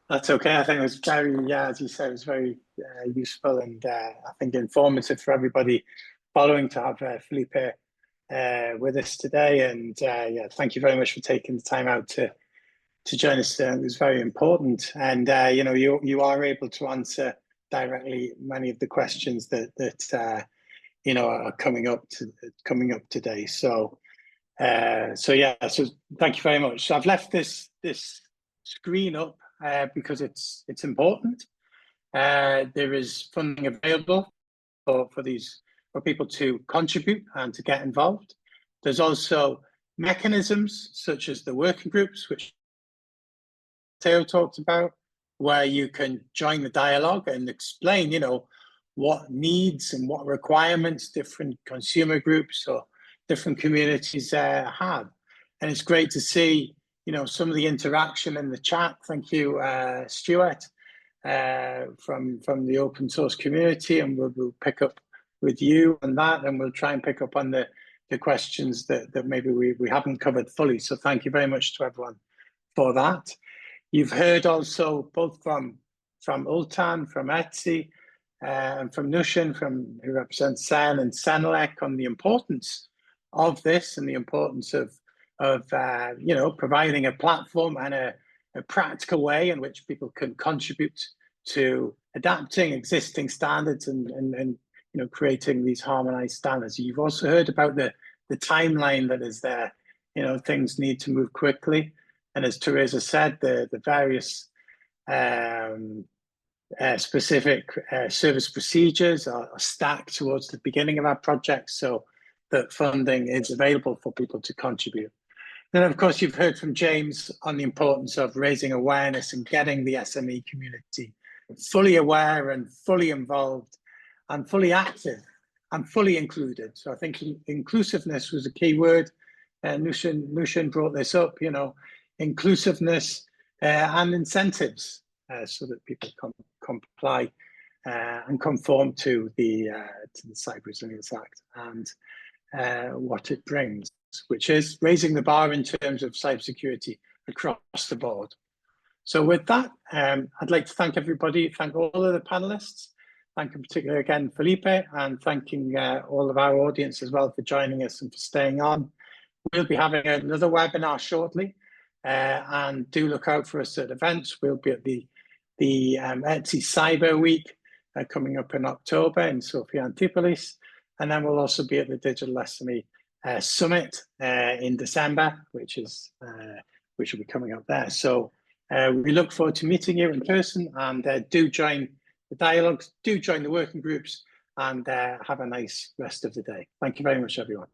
That's okay. I think it was very, as you said, it was very useful and I think informative for everybody following to have Felipe with us today. And thank you very much for taking the time out to join us. It was very important. And you are able to answer directly many of the questions that are coming up today. So thank you very much. So I've left this screen up because it's important. There is funding available for these for people to contribute and to get involved. There's also mechanisms such as the working groups, which Theo talked about, where you can join the dialogue and explain, you know, what needs and what requirements different consumer groups or different communities have. And it's great to see, you know, some of the interaction in the chat. Thank you, Stuart, from the open source community, and we'll pick up with you on that, and we'll try and pick up on the questions that maybe we haven't covered fully. So thank you very much to everyone for that. You've heard also both from Ultan, from Etsy, and from Nushin, who represents Sen and Senelec, on the importance of this and the importance of you know, providing a platform and a practical way in which people can contribute to adapting existing standards and you know, creating these harmonized standards. You've also heard about the timeline that is there. You know, things need to move quickly, and as Teresa said, the various specific service procedures are stacked towards the beginning of our project, so that funding is available for people to contribute. Then, of course, you've heard from James on the importance of raising awareness and getting the SME community fully aware and fully involved and fully active and fully included. So I think inclusiveness was a key word. Nushin brought this up, you know, inclusiveness and incentives so that people comply and conform to the Cyber Resilience Act and what it brings, which is raising the bar in terms of cybersecurity across the board. So with that, I'd like to thank everybody, thank all of the panelists, thank in particular again Felipe, and thanking all of our audience as well for joining us and for staying on. We'll be having another webinar shortly, and do look out for us at events. We'll be at the Etsy Cyber Week coming up in October in Sofia Antipolis, and then we'll also be at the Digital SME Summit in December, which will be coming up there. So we look forward to meeting you in person, and do join the dialogues, do join the working groups, and have a nice rest of the day. Thank you very much, everyone.